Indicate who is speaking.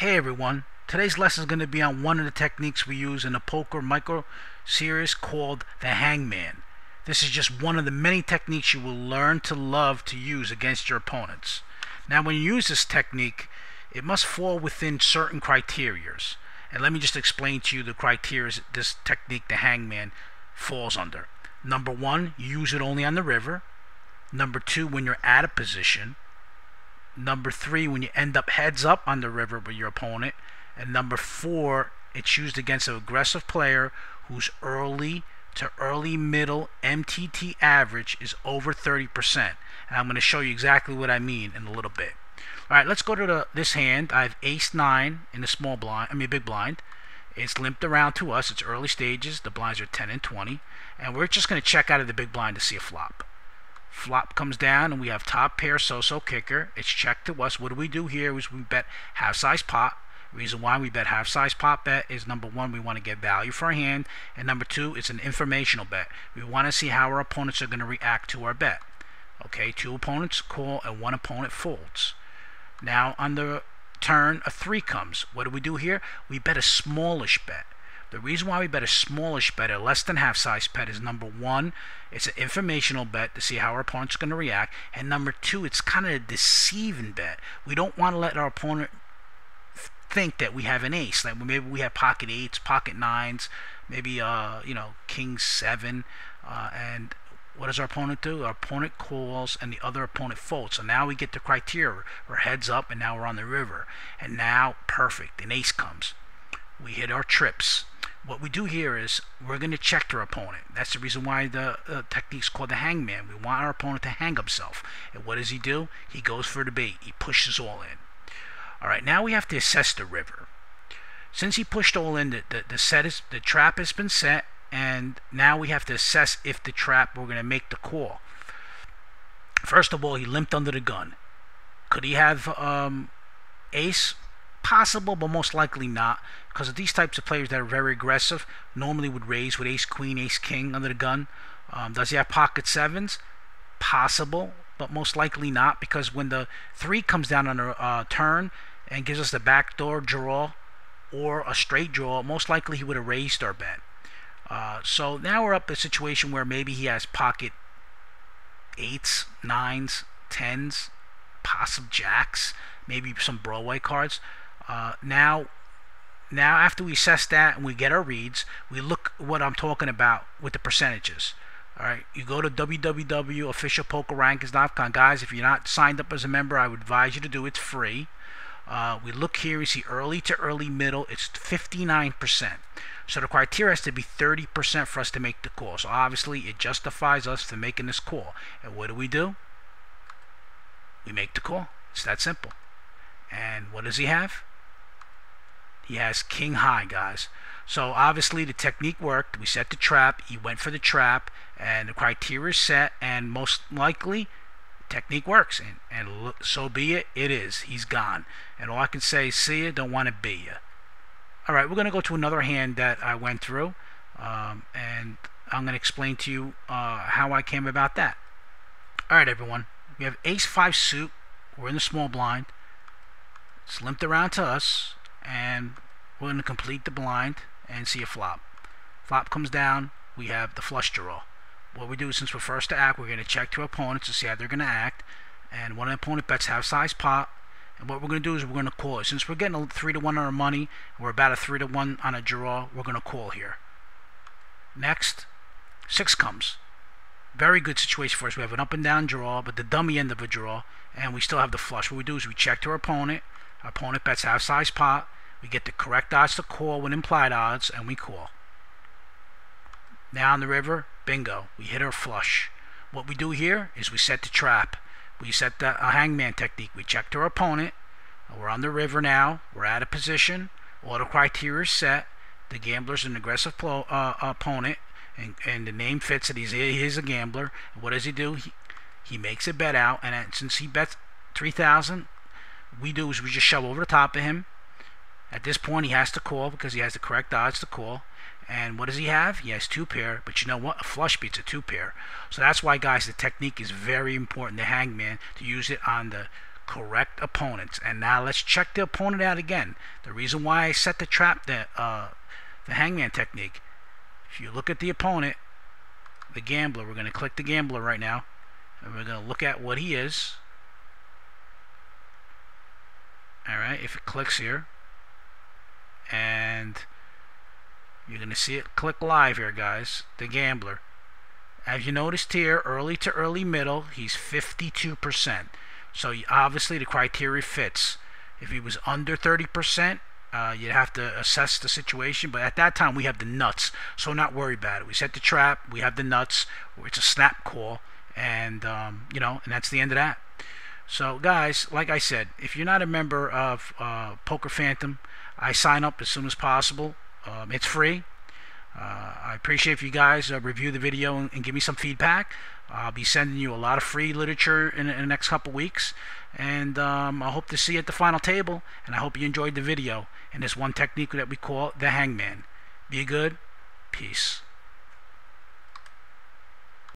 Speaker 1: Hey everyone, today's lesson is going to be on one of the techniques we use in the poker micro series called the Hangman. This is just one of the many techniques you will learn to love to use against your opponents. Now when you use this technique, it must fall within certain criterias. And let me just explain to you the criteria this technique, the Hangman, falls under. Number one, you use it only on the river. Number two, when you're out of position. Number three, when you end up heads up on the river with your opponent. And number four, it's used against an aggressive player whose early to early middle MTT average is over 30%. And I'm going to show you exactly what I mean in a little bit. Alright, let's go to this hand. I have ace-9 in the small blind, big blind. It's limped around to us. It's early stages. The blinds are 10 and 20. And we're just going to check out of the big blind to see a flop. Flop comes down and we have top pair so-so kicker. It's checked to us. What do we do here is we bet half size pot. Reason why we bet half size pot bet is number one, we want to get value for our hand, and number two, it's an informational bet. We want to see how our opponents are going to react to our bet. Okay, two opponents call and one opponent folds. Now on the turn, a 3 comes. What do we do here? We bet a smallish bet. The reason why we bet a smallish bet, a less than half size bet, is number one, it's an informational bet to see how our opponent's going to react, and number two, it's kind of a deceiving bet. We don't want to let our opponent think that we have an ace. Like maybe we have pocket 8s, pocket 9s, maybe king 7, and what does our opponent do? Our opponent calls and the other opponent folds. So now we get the criteria. We're heads up and now we're on the river. And now, perfect, an ace comes. We hit our trips. What we do here is we're going to check our opponent. That's the reason why the technique's called the Hangman. We want our opponent to hang himself. And what does he do? He goes for the bait. He pushes all in. Alright, now we have to assess the river. Since he pushed all in, the trap has been set, and now we have to assess if the trap, we're going to make the call. First of all, he limped under the gun. Could he have ace? Possible, but most likely not, because of these types of players that are very aggressive normally would raise with ace queen, ace king under the gun. Does he have pocket 7s? Possible, but most likely not, because when the 3 comes down on a turn and gives us the backdoor draw or a straight draw, most likely he would have raised our bet. So now we're up in a situation where maybe he has pocket 8s, 9s, 10s, possible jacks, maybe some Broadway cards. Now after we assess that and we get our reads, we look what I'm talking about with the percentages. Alright, you go to www.officialpokerrankings.com. Guys, if you're not signed up as a member, I would advise you to do it. It's free. We look here, you see early to early middle, it's 59%. So the criteria has to be 30% for us to make the call. So obviously it justifies us for making this call. And what do? We make the call. It's that simple. And what does he have? He has king high, guys. So obviously the technique worked. We set the trap. He went for the trap, and the criteria is set. And most likely, the technique works. And so be it. It is. He's gone. And all I can say is, see you. Don't want to be you. All right, we're going to go to another hand that I went through, and I'm going to explain to you how I came about that. All right, everyone. We have ace-5 suit. We're in the small blind. It's limped around to us, and we're going to complete the blind and see a flop. Flop comes down, we have the flush draw. What we do is, since we're first to act, we're going to check to our opponents to see how they're going to act, and one of the opponent bets half size pot, and what we're going to do is we're going to call it. Since we're getting a 3-1 on our money, we're about a 3-1 on a draw, we're going to call here. Next, 6 comes. Very good situation for us. We have an up and down draw, but the dummy end of a draw, and we still have the flush. What we do is we check to our opponent. Our opponent bets half size pot. We get the correct odds to call with implied odds, and we call. Now on the river, bingo, we hit our flush. What we do here is we set the trap. We set the Hangman technique. We check to our opponent. We're on the river now. We're out of position. All the criteria is set. The gambler's an aggressive opponent, and the name fits it. He's a gambler. And what does he do? He makes a bet out, and since he bets 3,000, we do is we just shove over the top of him. At this point, he has to call because he has the correct odds to call. And what does he have? He has 2 pair, but you know what? A flush beats a 2 pair. So that's why, guys, the technique is very important, the Hangman, to use it on the correct opponents. And now let's check the opponent out again. The reason why I set the trap, the hangman technique. If you look at the opponent, the gambler, we're going to click the gambler right now, and we're going to look at what he is. Alright, if it clicks here, and you're going to see it click live here, guys, the gambler. As you noticed here, early to early middle, he's 52%. So obviously the criteria fits. If he was under 30%, you'd have to assess the situation. But at that time, we have the nuts, so not worry about it. We set the trap. We have the nuts. It's a snap call, and you know, and that's the end of that. So guys, like I said, if you're not a member of Poker Phantom, I sign up as soon as possible. It's free. I appreciate if you guys review the video and give me some feedback. I'll be sending you a lot of free literature in the next couple weeks, and I hope to see you at the final table, and I hope you enjoyed the video and this one technique that we call the hangman. Be good. Peace.